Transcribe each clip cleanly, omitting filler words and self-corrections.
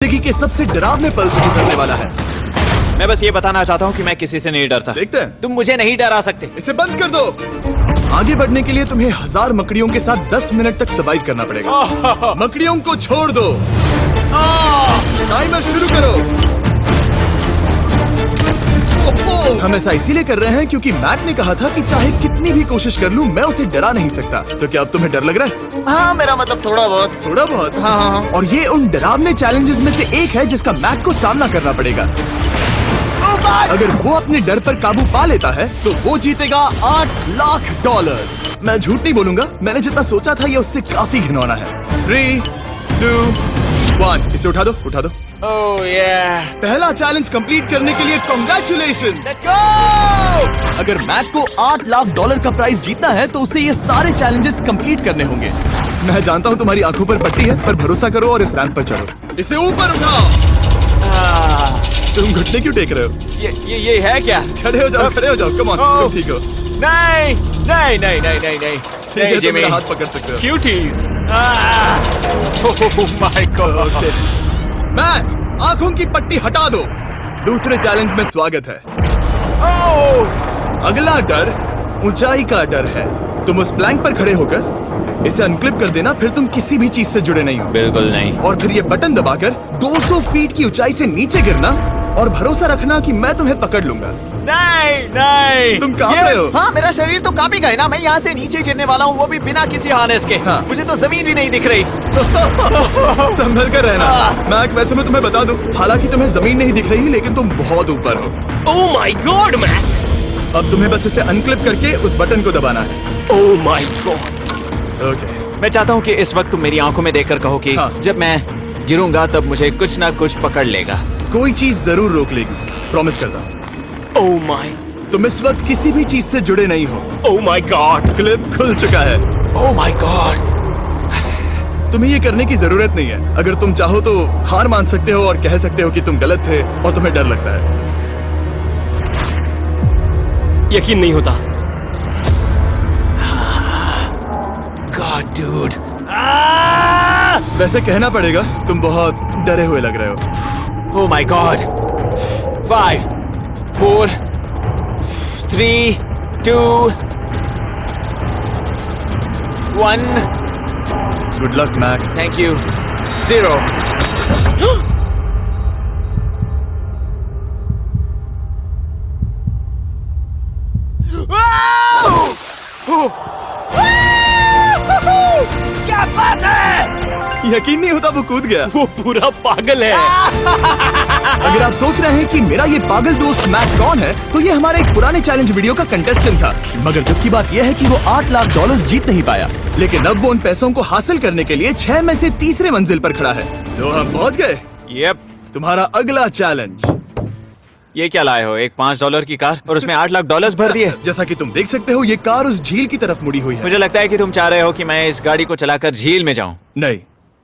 जिंदगी के सबसे डरावने पल से गुजरने वाला है। मैं बस ये बताना चाहता हूँ कि मैं किसी से नहीं डरता। देखते हैं। तुम मुझे नहीं डरा सकते। इसे बंद कर दो। आगे बढ़ने के लिए तुम्हें 1000 मकड़ियों के साथ 10 मिनट तक सर्वाइव करना पड़ेगा। मकड़ियों को छोड़ दो। टाइमर शुरू करो। हम ऐसा इसीलिए कर रहे हैं क्योंकि मैट ने कहा था कि चाहे कितनी भी कोशिश कर लूं, मैं उसे डरा नहीं सकता। तो क्या अब तुम्हें डर लग रहा है? हाँ, मेरा मतलब थोड़ा बहुत। थोड़ा बहुत? हाँ। और ये उन डरावने चैलेंजेस में से एक है जिसका मैट को सामना करना पड़ेगा। अगर वो अपने डर पर काबू पा लेता है तो वो जीतेगा $8 लाख। मैं झूठ नहीं बोलूंगा, मैंने जितना सोचा था ये उससे काफी घिनौना है। 3, 2, 1 इसे उठा दो, उठा दो। ओह yeah. पहला चैलेंज कंप्लीट करने के लिए कांग्रेचुलेशन। Let's go! अगर मैट को $8 लाख का प्राइज जीतना है तो उसे ये सारे चैलेंजेस कंप्लीट करने होंगे। मैं जानता हूँ तुम्हारी आंखों पर पट्टी है, पर भरोसा करो और इस रैंप पर चढ़ो। इसे ऊपर उठाओ। तुम घुटने क्यों टेक रहे हो? ये है क्या? खड़े हो जाओ, खड़े हो जाओ। कम ऑन, तुम ठीक हो? नहीं नहीं नहीं नहीं नहीं नहीं। ठीक है, तुम मेरा हाथ पकड़ सकते हो। Cuties. Oh my God. Matt, आंखों की पट्टी हटा दो। दूसरे चैलेंज में स्वागत है। अगला डर ऊंचाई का डर है। तुम उस प्लैंक पर खड़े होकर इसे अनक्लिप कर देना, फिर तुम किसी भी चीज से जुड़े नहीं हो। बिल्कुल नहीं। और फिर ये बटन दबाकर 200 फीट की ऊंचाई से नीचे गिरना और भरोसा रखना कि मैं तुम्हें पकड़ लूंगा। नहीं नहीं। तुम कांप रहे हो? हाँ, मेरा शरीर तो कांपेगा ही ना। मैं यहाँ से नीचे गिरने वाला हूँ, वो भी बिना किसी हार्नेस के। हाँ। मुझे तो जमीन भी नहीं दिख रही। संभल कर रहना। मैक, वैसे मैं तुम्हें बता दूं, हालांकि तुम्हें जमीन नहीं दिख रही लेकिन तुम बहुत ऊपर हो। Oh my God Mac. अब तुम्हें बस इसे अनक्लिप करके उस बटन को दबाना है। ओह माय गॉड। ओके। मैं चाहता हूँ कि इस वक्त तुम मेरी आंखों में देखकर कहो कि हाँ। जब मैं गिरूंगा तब मुझे कुछ ना कुछ पकड़ लेगा। कोई चीज जरूर रोक लेगी, प्रॉमिस करता हूँ। Oh my. तुम इस वक्त किसी भी चीज से जुड़े नहीं हो। Oh my God. क्लिप खुल चुका है। ओह माय गॉड। तुम्हें ये करने की जरूरत नहीं है। अगर तुम चाहो तो हार मान सकते हो और कह सकते हो कि तुम गलत थे और तुम्हें डर लगता है। यकीन नहीं होता। God dude. वैसे कहना पड़ेगा तुम बहुत डरे हुए लग रहे हो। Oh my God. 5, 4, 3, 2, 1। Good luck Mac. Thank you. 0। क्या बात है? यकीन नहीं होता वो कूद गया। वो पूरा पागल है। अगर आप सोच रहे हैं कि मेरा ये पागल दोस्त मैक कौन है, तो ये हमारे एक पुराने चैलेंज वीडियो का कंटेस्टेंट था। मगर दुख की बात यह है कि वो $8 लाख जीत नहीं पाया, लेकिन अब वो उन पैसों को हासिल करने के लिए 6 में से तीसरे मंजिल पर खड़ा है। तो हम पहुंच गए। यप। तुम्हारा अगला चैलेंज। ये क्या लाए हो? एक $5 की कार और उसमें $8 लाख भर दिए। जैसा कि तुम देख सकते हो, ये कार उस झील की तरफ मुड़ी हुई है। मुझे लगता है कि तुम चाह रहे हो कि मैं इस गाड़ी को चलाकर झील में जाऊं। नहीं,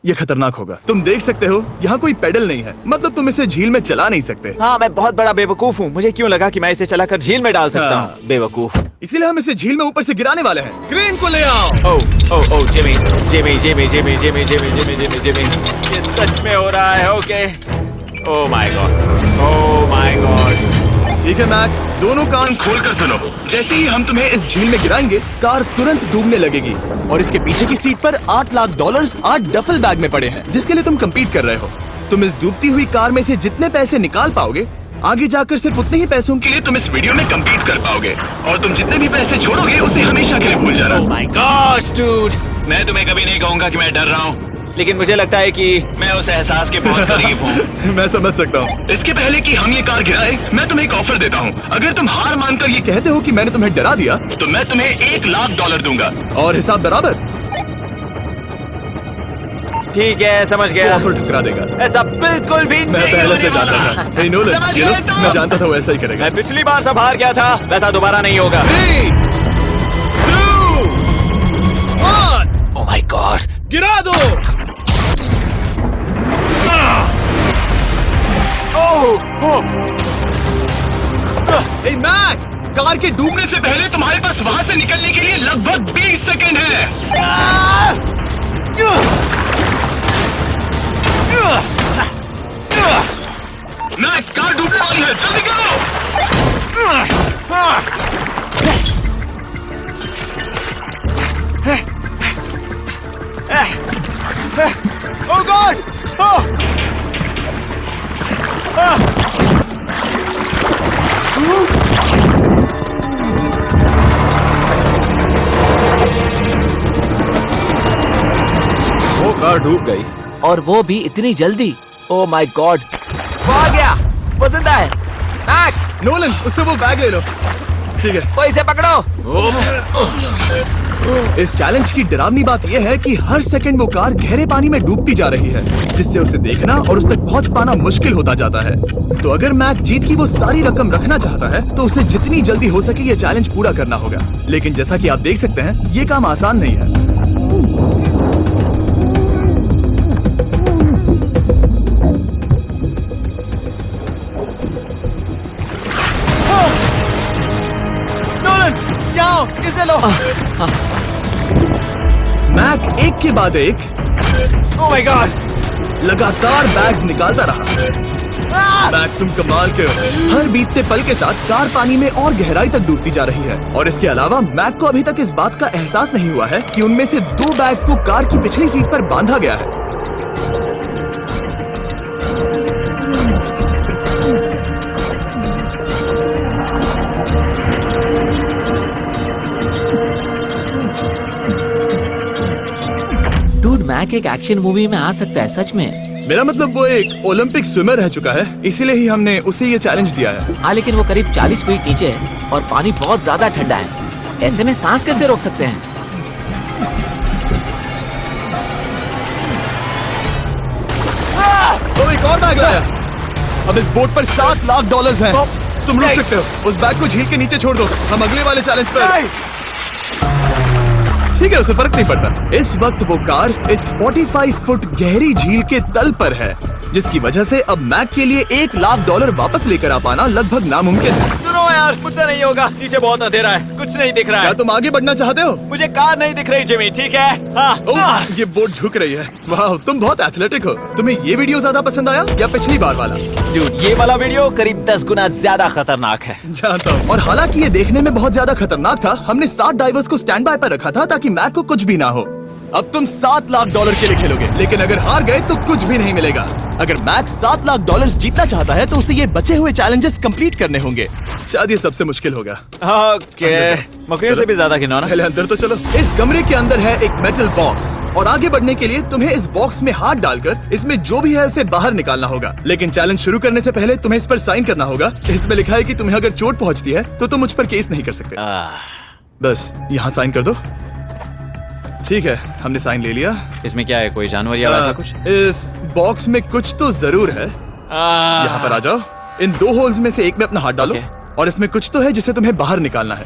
ये खतरनाक होगा। तुम देख सकते हो यहाँ कोई पेडल नहीं है, मतलब तुम इसे झील में चला नहीं सकते। हाँ, मैं बहुत बड़ा बेवकूफ हूँ। मुझे क्यों लगा कि मैं इसे चलाकर झील में डाल सकता हाँ। हूँ? बेवकूफ। इसीलिए हम इसे झील में ऊपर से गिराने वाले हैं। क्रेन को ले आओ। Oh Jimmy Jimmy Jimmy Jimmy Jimmy Jimmy Jimmy Jimmy Jimmy, ये सच में हो रहा है? Okay. Oh my god. Oh my god. ठीक है मैक, दोनों कान खोलकर सुनो। जैसे ही हम तुम्हें इस झील में गिराएंगे, कार तुरंत डूबने लगेगी और इसके पीछे की सीट पर $8 लाख 8 डफल बैग में पड़े हैं, जिसके लिए तुम कम्पीट कर रहे हो। तुम इस डूबती हुई कार में से जितने पैसे निकाल पाओगे, आगे जाकर सिर्फ उतने ही पैसों के लिए तुम इस वीडियो में कम्पीट कर पाओगे। और तुम जितने भी पैसे छोड़ोगे उसे हमेशा के लिए भूल जाना। Oh my gosh dude. मैं तुम्हें कभी नहीं कहूंगा कि मैं डर रहा हूँ, लेकिन मुझे लगता है कि मैं उस एहसास के बहुत करीब हूँ। मैं समझ सकता हूँ। इसके पहले कि हम ये कार गिराए, मैं तुम्हें एक ऑफर देता हूँ। अगर तुम हार मानकर ये कहते हो कि मैंने तुम्हें डरा दिया, तो मैं तुम्हें $1 लाख दूंगा। और हिसाब बराबर। ठीक है, समझ वो गया। ऑफर ठुकरा देगा। ऐसा बिल्कुल भी मैं नहीं पहले होने से जानता वाला। था। Hey, Nolan, समझ ये लो, गए तुम? मैं जानता था वो ऐसा ही करेगा। मैं पिछली बार सब हार गया था, वैसा दोबारा नहीं होगा। 3, 2, 1 ओह माय गॉड। गिरा दो। Hey, मैक, कार के डूबने से पहले तुम्हारे पास वहाँ से निकलने के लिए लगभग 20 सेकंड है। मैक, कार डूबने वाली है, जल्दी करो। Oh God! वो कार डूब गई और वो भी इतनी जल्दी। ओ माय गॉड, वो आ गया, वो जिंदा है। मैक, नोलन, उससे वो बैग ले लो। ठीक है। वो इसे पकड़ो। इस चैलेंज की डरावनी बात यह है कि हर सेकंड वो कार गहरे पानी में डूबती जा रही है, जिससे उसे देखना और उस तक पहुंच पाना मुश्किल होता जाता है। तो अगर मैक जीत की वो सारी रकम रखना चाहता है तो उसे जितनी जल्दी हो सके ये चैलेंज पूरा करना होगा। लेकिन जैसा कि आप देख सकते हैं, ये काम आसान नहीं है। इसे लो। मैक एक के बाद एक Oh my God! लगातार बैग्स निकालता रहा। मैक, तुम कमाल के हो। हर बीतते पल के साथ कार पानी में और गहराई तक डूबती जा रही है, और इसके अलावा मैक को अभी तक इस बात का एहसास नहीं हुआ है कि उनमें से 2 बैग्स को कार की पिछली सीट पर बांधा गया है। डूड, मैक एक एक्शन मूवी में आ सकता है, सच में। मेरा मतलब वो एक ओलंपिक स्विमर रह चुका है, इसीलिए ही हमने उसे ये चैलेंज दिया है। हाँ, लेकिन वो करीब 40 फीट नीचे है और पानी बहुत ज्यादा ठंडा है। ऐसे में सांस कैसे रोक सकते हैं? तो एक और बैग लाया। अब इस बोट पर $7 लाख हैं। तुम रुक सकते हो। उस बैग को झील के नीचे छोड़ दो, हम अगले वाले चैलेंज पर। ठीक है, उसे फर्क नहीं पड़ता। इस वक्त वो कार इस 45 फुट गहरी झील के तल पर है, जिसकी वजह से अब मैक के लिए $1 लाख वापस लेकर आ पाना लगभग नामुमकिन है। सुनो यार, मुझसे नहीं होगा। नीचे बहुत अंधेरा है, कुछ नहीं दिख रहा क्या है। तुम आगे बढ़ना चाहते हो? मुझे कार नहीं दिख रही जिमी, ठीक है? हाँ। ओह, ये बोट झुक रही है। वाह, तुम बहुत एथलेटिक हो। तुम्हें ये वीडियो ज्यादा पसंद आया या पिछली बार वाला? Dude, ये वाला वीडियो करीब 10 गुना ज्यादा खतरनाक है। जानता हूँ। और हालांकि ये देखने में बहुत ज्यादा खतरनाक था, हमने 7 डाइवर्स को स्टैंड बाय पर रखा था ताकि मैक को कुछ भी ना हो। अब तुम $7 लाख के लिए खेलोगे, लेकिन अगर हार गए तो कुछ भी नहीं मिलेगा। अगर मैक $7 लाख जीतना चाहता है तो उसे ये बचे हुए चैलेंजेस कंप्लीट करने होंगे। शायद ये सबसे मुश्किल होगा। ओके, मकड़ियों से भी ज्यादा खिलौना। पहले अंदर तो चलो। इस कमरे के अंदर है एक मेटल बॉक्स, और आगे बढ़ने के लिए तुम्हें इस बॉक्स में हाथ डालकर इसमें जो भी है उसे बाहर निकालना होगा। लेकिन चैलेंज शुरू करने से पहले तुम्हें इस पर साइन करना होगा। इसमें लिखा है कि तुम्हें अगर चोट पहुंचती है तो तुम मुझ पर केस नहीं कर सकते। बस यहाँ साइन कर दो। ठीक है, हमने साइन ले लिया। इसमें क्या है, कोई जानवर या वैसा कुछ? इस बॉक्स में कुछ तो जरूर है। यहाँ पर आ जाओ। इन 2 होल्स में से एक में अपना हाथ डालो, और इसमें कुछ तो है जिसे तुम्हें बाहर निकालना है।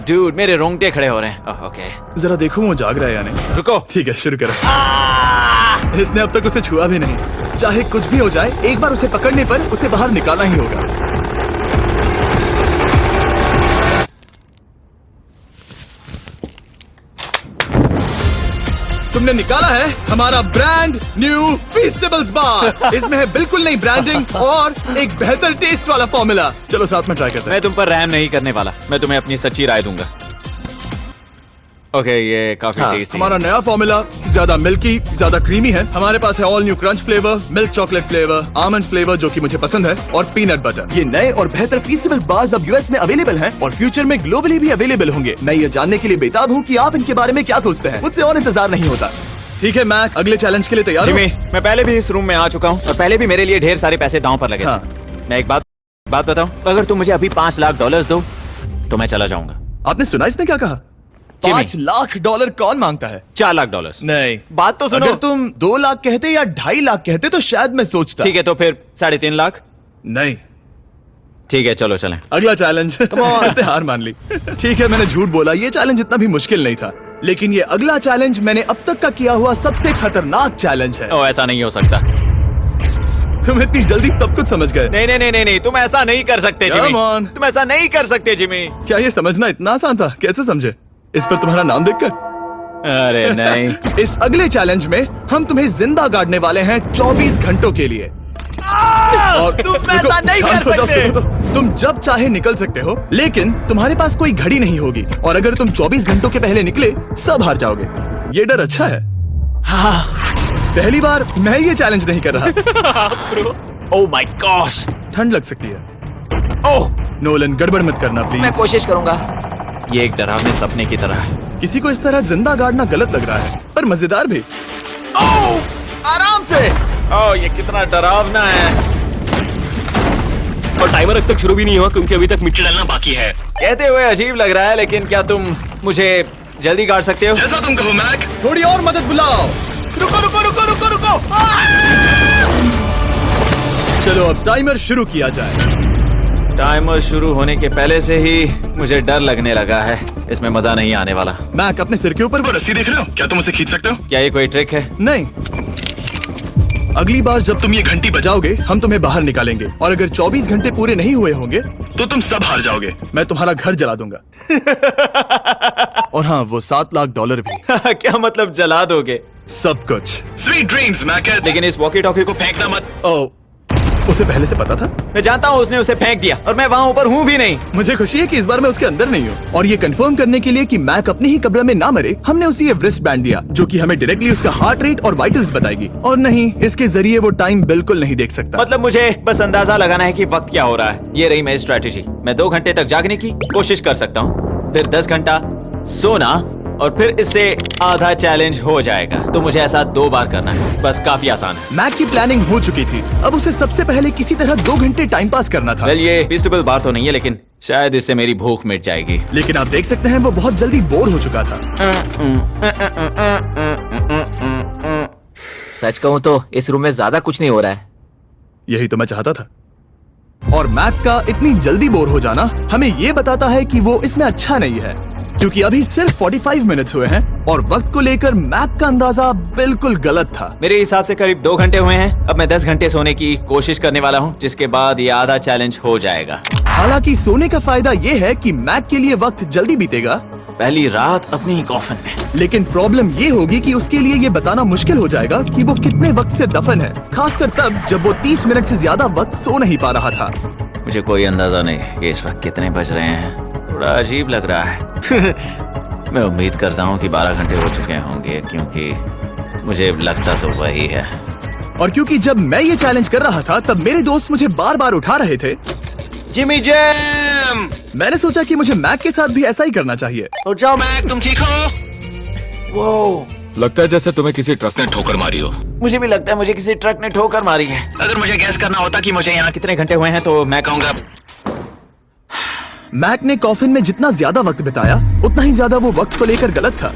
डूड, मेरे रोंगटे खड़े हो रहे हैं। ओके, जरा देखो वो जाग रहा है या नहीं। रुको। ठीक है, शुरू करो। इसने अब तक उसे छुआ भी नहीं। चाहे कुछ भी हो जाए, एक बार उसे पकड़ने पर उसे बाहर निकालना ही होगा। तुमने निकाला है हमारा ब्रांड न्यू फीस्टेबल्स बार। इसमें है बिल्कुल नई ब्रांडिंग और एक बेहतर टेस्ट वाला फॉर्मूला। चलो साथ में ट्राई करते हैं। मैं तुम पर रहम नहीं करने वाला, मैं तुम्हें अपनी सच्ची राय दूंगा। ओके, ये काफी टेस्टी। हमारा नया फॉर्मूला ज्यादा मिल्की, ज्यादा क्रीमी है। हमारे पास है all new crunch flavour, milk chocolate flavour, almond flavour जो कि मुझे पसंद है, और पीनट बटर। ये नए और बेहतर फीस्टेबल्स बार्स अब यूएस में अवेलेबल हैं और फ्यूचर में ग्लोबली भी अवेलेबल होंगे। मैं ये जानने के लिए बेताब हूँ कि आप इनके बारे में क्या सोचते हैं। मुझसे और इंतजार नहीं होता। ठीक है मैक, अगले चैलेंज के लिए तैयार हो? जिमी, मैं पहले भी इस रूम में आ चुका हूँ और पहले भी मेरे लिए ढेर सारे पैसे दांव पर लगे थे। मैं एक बात बताऊं, अगर तुम मुझे अभी $5 लाख दो तो मैं चला जाऊंगा। आपने सुना इसने क्या कहा? $5 लाख कौन मांगता है? $4 लाख। नहीं, बात तो सुनो। अगर तुम 2 लाख कहते या 2.5 लाख कहते तो शायद मैं सोचता। ठीक है, तो फिर 3.5 लाख। नहीं, ठीक है, चलो चलें। अगला चैलेंज। इसने हार मान ली। ठीक है, मैंने झूठ बोला, ये चैलेंज इतना भी मुश्किल नहीं था, लेकिन ये अगला चैलेंज मैंने अब तक का किया हुआ सबसे खतरनाक चैलेंज है। ओ, ऐसा नहीं हो सकता। तुम इतनी जल्दी सब कुछ समझ गए। नहीं नहीं नहीं नहीं नहीं, तुम ऐसा नहीं कर सकते जिमी। Come on. तुम ऐसा नहीं कर सकते जिमी। क्या ये समझना इतना आसान था? कैसे समझे? इस पर तुम्हारा नाम देखकर? अरे नहीं। इस अगले चैलेंज में हम तुम्हें जिंदा गाड़ने वाले हैं 24 घंटों के लिए। तुम रुको, ऐसा नहीं शांत कर हो जाओ, सकते। सुनो तो। तुम जब चाहे निकल सकते हो, लेकिन तुम्हारे पास कोई घड़ी नहीं होगी, और अगर तुम 24 घंटों के पहले निकले सब हार जाओगे। ये डर अच्छा है। हाँ पहली बार मैं ये चैलेंज नहीं कर रहा। Oh my gosh. ठंड लग सकती है। ओह नोलन, गड़बड़ मत करना मैं प्लीज। कोशिश करूंगा। ये एक डरावने सपने की तरह है। किसी को इस तरह जिंदा गाड़ना गलत लग रहा है, पर मजेदार भी। ओह आराम से। ओह ये कितना डरावना है। और टाइमर अब तक शुरू भी नहीं हुआ क्योंकि अभी तक मिट्टी डालना बाकी है। कहते हुए अजीब लग रहा है, लेकिन क्या तुम मुझे जल्दी गाड़ सकते हो? जैसा तुम कहो मैक। थोड़ी और मदद बुलाओ। रुको रुको रुको रुको रुको। चलो अब टाइमर शुरू किया जाए। टाइमर शुरू होने के पहले से ही मुझे डर लगने लगा है। इसमें मजा नहीं आने वाला। मैक, अपने सिर के ऊपर वो रस्सी देख रहे हो? क्या तुम उसे खींच सकते हो? क्या ये कोई ट्रिक है? नहीं। अगली बार जब तुम ये घंटी बजाओगे, हम तुम्हें बाहर निकालेंगे, और अगर 24 घंटे पूरे नहीं हुए होंगे तो तुम सब हार जाओगे। मैं तुम्हारा घर जला दूंगा। और हाँ, वो $7 लाख भी। क्या मतलब जला दोगे? सब कुछ। Sweet dreams Mac. लेकिन इस वॉकी टॉकी को फेंकना मत। ओ, उसे पहले से पता था? मैं जानता हूँ उसने उसे फेंक दिया, और मैं वहाँ ऊपर हूँ भी नहीं। मुझे खुशी है कि इस बार मैं उसके अंदर नहीं हूँ। और ये कंफर्म करने के लिए कि मैक अपनी ही कब्र में ना मरे, हमने उसे ये रिस्ट बैंड दिया, जो कि हमें डायरेक्टली उसका हार्ट रेट और वाइटल्स बताएगी। और नहीं, इसके जरिए वो टाइम बिल्कुल नहीं देख सकता। मतलब मुझे बस अंदाजा लगाना है कि वक्त क्या हो रहा है। ये रही मेरी स्ट्रेटेजी। मैं 2 घंटे तक जागने की कोशिश कर सकता हूँ, फिर 10 घंटा सोना, और फिर इससे आधा चैलेंज हो जाएगा। तो मुझे ऐसा 2 बार करना है, बस काफी आसान है। मैक की प्लानिंग हो चुकी थी, अब उसे सबसे पहले किसी तरह 2 घंटे टाइम पास करना था। वेल, ये फीस्टेबल बार तो नहीं है, लेकिन शायद इससे मेरी भूख मिट जाएगी। लेकिन आप देख सकते हैं वो बहुत जल्दी बोर हो चुका था। सच कहूँ तो इस रूम में ज्यादा कुछ नहीं हो रहा है। यही तो मैं चाहता था। और मैक का इतनी जल्दी बोर हो जाना हमें ये बताता है कि वो इसमें अच्छा नहीं है, क्योंकि अभी सिर्फ 45 मिनट्स हुए हैं, और वक्त को लेकर मैक का अंदाजा बिल्कुल गलत था। मेरे हिसाब से करीब 2 घंटे हुए हैं। अब मैं 10 घंटे सोने की कोशिश करने वाला हूँ, जिसके बाद ये आधा चैलेंज हो जाएगा। हालांकि सोने का फायदा ये है कि मैक के लिए वक्त जल्दी बीतेगा, पहली रात अपनी ही कॉफिन में। लेकिन प्रॉब्लम ये होगी कि उसके लिए ये बताना मुश्किल हो जाएगा कि वो कितने वक्त से दफन है, खासकर तब जब वो 30 मिनट से ज्यादा वक्त सो नहीं पा रहा था। मुझे कोई अंदाजा नहीं कि इस वक्त कितने बज रहे हैं। थोड़ा अजीब लग रहा है। मैं उम्मीद करता हूँ कि 12 घंटे हो चुके होंगे, क्योंकि मुझे लगता तो वही है। और क्योंकि जब मैं ये चैलेंज कर रहा था, तब मेरे दोस्त मुझे बार बार उठा रहे थे। Jimmy jam! मैंने सोचा कि मुझे मैक के साथ भी ऐसा ही करना चाहिए। उठ जाओ। मैक, तुम ठीक हो? वो लगता है जैसे तुम्हें किसी ट्रक ने ठोकर मारी हो। मुझे भी लगता है मुझे किसी ट्रक ने ठोकर मारी है। अगर मुझे गैस करना होता कि मुझे यहाँ कितने घंटे हुए हैं, तो मैं कहूँगा मैक ने कॉफिन में जितना ज्यादा वक्त बिताया, उतना ही ज्यादा वो वक्त को लेकर गलत था।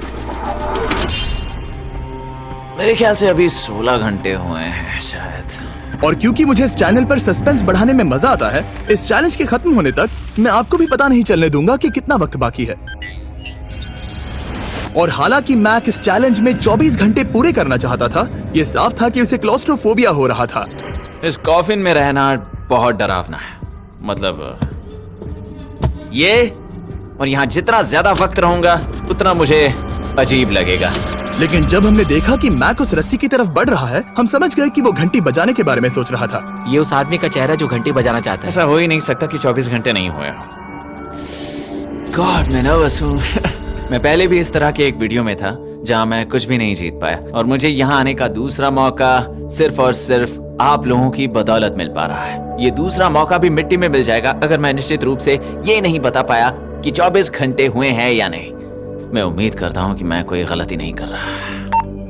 मेरे ख्याल से अभी 16 घंटे हुए हैं शायद। और क्योंकि मुझे इस चैनल पर सस्पेंस बढ़ाने में मजा आता है, इस चैलेंज के खत्म होने तक मैं आपको भी पता नहीं चलने दूंगा कि कितना वक्त बाकी है। और हालांकि मैक इस चैलेंज में 24 घंटे पूरे करना चाहता था, ये साफ था कि उसे क्लॉस्ट्रोफोबिया हो रहा था। इस कॉफिन में रहना बहुत डरावना है। मतलब ये, और यहाँ जितना ज्यादा वक्त रहूंगा उतना मुझे अजीब लगेगा। लेकिन जब हमने देखा कि मैक उस रस्सी की तरफ बढ़ रहा है, हम समझ गए कि वो घंटी बजाने के बारे में सोच रहा था। ये उस आदमी का चेहरा जो घंटी बजाना चाहता है। ऐसा हो ही नहीं सकता कि 24 घंटे नहीं हुए। गॉड, मैं नर्वस हूँ। मैं पहले भी इस तरह के एक वीडियो में था जहाँ मैं कुछ भी नहीं जीत पाया, और मुझे यहाँ आने का दूसरा मौका सिर्फ और सिर्फ आप लोगों की बदौलत मिल पा रहा है। ये दूसरा मौका भी मिट्टी में मिल जाएगा अगर मैं निश्चित रूप से ये नहीं बता पाया कि 24 घंटे हुए हैं या नहीं। मैं उम्मीद करता हूँ कि मैं कोई गलती नहीं कर रहा।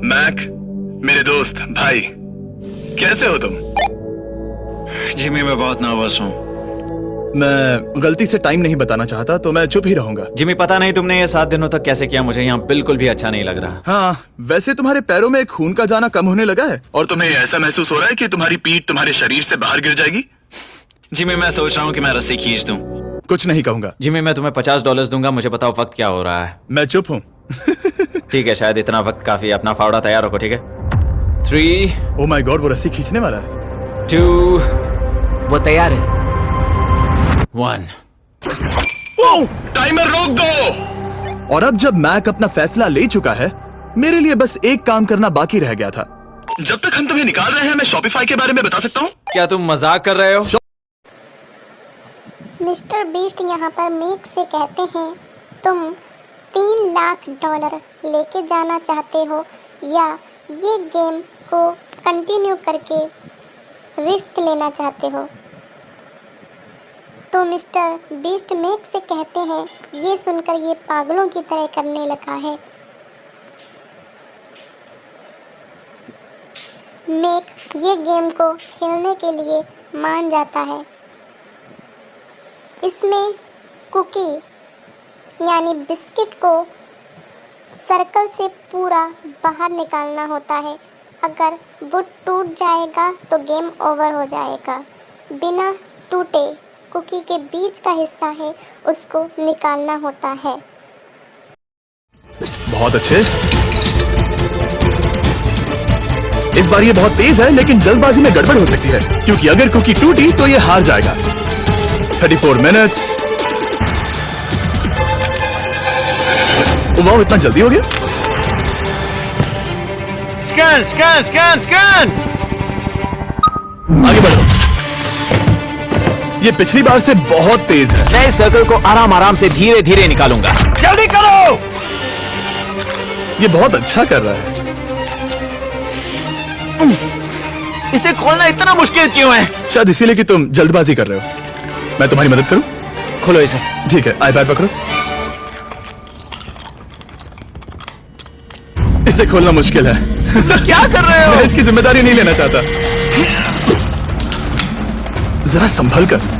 मैक, मेरे दोस्त भाई, कैसे हो तुम? जिमी, मैं बहुत नर्वस हूँ। मैं गलती से टाइम नहीं बताना चाहता, तो मैं चुप ही रहूंगा। जिमी, पता नहीं तुमने ये 7 दिनों तक कैसे किया, मुझे यहाँ बिल्कुल भी अच्छा नहीं लग रहा। हाँ, वैसे तुम्हारे पैरों में खून का जाना कम होने लगा है। और तुम्हें ऐसा महसूस हो रहा है कि तुम्हारी पीठ तुम्हारे शरीर से बाहर गिर जाएगी? जिमी, मैं सोच रहा हूँ कि मैं रस्सी खींच दूं। कुछ नहीं कहूंगा। जिमी, मैं तुम्हें $50 दूंगा, मुझे बताओ वक्त क्या हो रहा है। मैं चुप हूँ। ठीक है, शायद इतना वक्त काफी। अपना फावड़ा तैयार रखो, ठीक है? 3, ओह माय गॉड, वो रस्सी खींचने वाला है। 2, वो तैयार है। 1। टाइमर रोक दो। और अब जब मैक अपना फैसला ले चुका है, मेरे लिए बस एक काम करना बाकी रह गया था। जब तक हम तुम्हें निकाल रहे हैं, मैं शॉपिफाई के बारे में बता सकता हूँ। क्या तुम मजाक कर रहे हो? मिस्टर बीस्ट यहाँ पर मेक से कहते हैं तुम $3 लाख लेके जाना चाहते हो या ये गेम को कंटिन्यू करके रिस्क लेना चाहते हो। तो मिस्टर बीस्ट मेक से कहते हैं ये सुनकर ये पागलों की तरह करने लगा है। मेक ये गेम को खेलने के लिए मान जाता है। इसमें कुकी यानी बिस्किट को सर्कल से पूरा बाहर निकालना होता है। अगर वो टूट जाएगा तो गेम ओवर हो जाएगा। बिना टूटे कुकी के बीच का हिस्सा है उसको निकालना होता है। बहुत अच्छे। इस बार ये बहुत तेज है लेकिन जल्दबाजी में गड़बड़ हो सकती है क्योंकि अगर कुकी टूटी तो ये हार जाएगा। 34 मिनट्स। वाह, इतना जल्दी हो गया। Scan scan scan scan. आगे बढ़ो। ये पिछली बार से बहुत तेज है। मैं इस सर्कल को आराम आराम से धीरे धीरे निकालूंगा। जल्दी करो। ये बहुत अच्छा कर रहा है। इसे खोलना इतना मुश्किल क्यों है? शायद इसीलिए कि तुम जल्दबाजी कर रहे हो। मैं तुम्हारी मदद करूं? खोलो इसे। ठीक है, आईपैड पकड़ो। इसे खोलना मुश्किल है। क्या कर रहे हो? मैं इसकी जिम्मेदारी नहीं लेना चाहता। जरा संभल कर।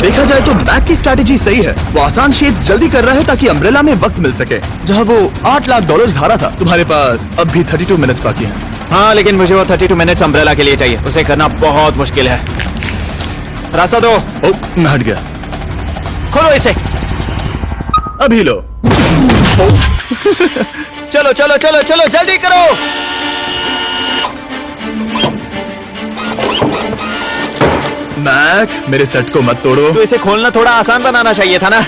देखा जाए तो मैक की स्ट्रैटेजी सही है। वो आसान शेप्स जल्दी कर रहा है ताकि अम्ब्रेला में वक्त मिल सके। जहां वो $8 लाख हारा था, तुम्हारे पास अब भी 32 मिनट्स बाकी हैं। हाँ, लेकिन मुझे वो 32 मिनट्स अम्ब्रेला के लिए चाहिए। उसे करना बहुत मुश्किल है। रास्ता दो। ओ, मैं हट गया। खोलो इसे। अभी लो। चलो चलो चलो चलो, जल्दी करो। मैक, मेरे सेट को मत तोड़ो। तो इसे खोलना थोड़ा आसान बनाना चाहिए था ना।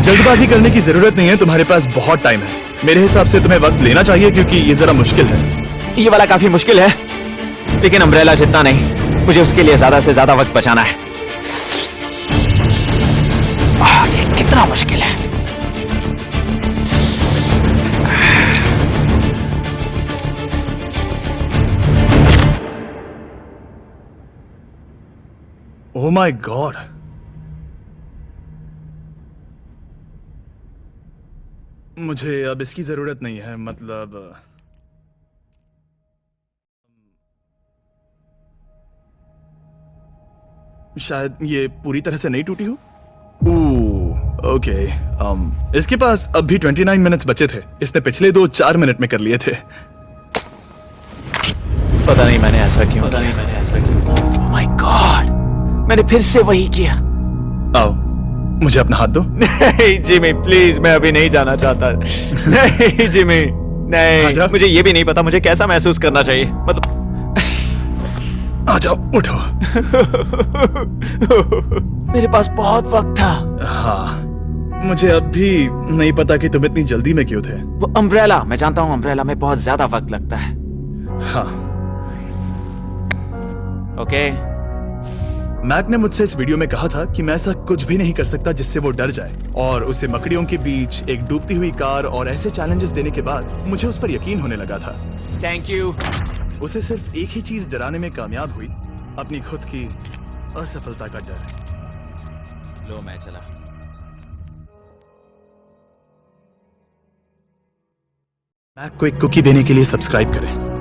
जल्दबाजी करने की जरूरत नहीं है, तुम्हारे पास बहुत टाइम है। मेरे हिसाब से तुम्हें वक्त लेना चाहिए क्योंकि ये जरा मुश्किल है। ये वाला काफी मुश्किल है, लेकिन अम्ब्रेला जितना नहीं। मुझे उसके लिए ज्यादा से ज्यादा वक्त बचाना है। ये कितना मुश्किल है। ओह माय गॉड। मुझे अब इसकी जरूरत नहीं है। मतलब शायद ये पूरी तरह से नहीं टूटी हो। ओके। इसके पास अब भी 29 मिनट्स बचे थे। इसने पिछले 4 मिनट में कर लिए थे। पता नहीं मैंने ऐसा क्यों किया। ओह माय गॉड, मैंने फिर से वही किया। आओ, मुझे अपना हाथ दो। नहीं जिमी, प्लीज, मैं अभी नहीं जाना चाहता। नहीं जिमी, नहीं। आजा। मुझे ये भी नहीं पता मुझे कैसा महसूस करना चाहिए। मतलब आ जाओ, उठो। मेरे पास बहुत वक्त था। हाँ, मुझे अब भी नहीं पता कि तुम इतनी जल्दी में क्यों थे। वो अम्ब्रेला, मैं जानता हूँ अम्ब्रेला में बहुत ज्यादा वक्त लगता है। हाँ। ओके। मैक ने मुझसे इस वीडियो में कहा था कि मैं ऐसा कुछ भी नहीं कर सकता जिससे वो डर जाए, और उसे मकड़ियों के बीच एक डूबती हुई कार और ऐसे चैलेंजेस देने के बाद मुझे उस पर यकीन होने लगा था। Thank you. उसे सिर्फ एक ही चीज डराने में कामयाब हुई, अपनी खुद की असफलता का डर। लो, मैं चला। मैक को एक कुकी देने के लिए सब्सक्राइब करें।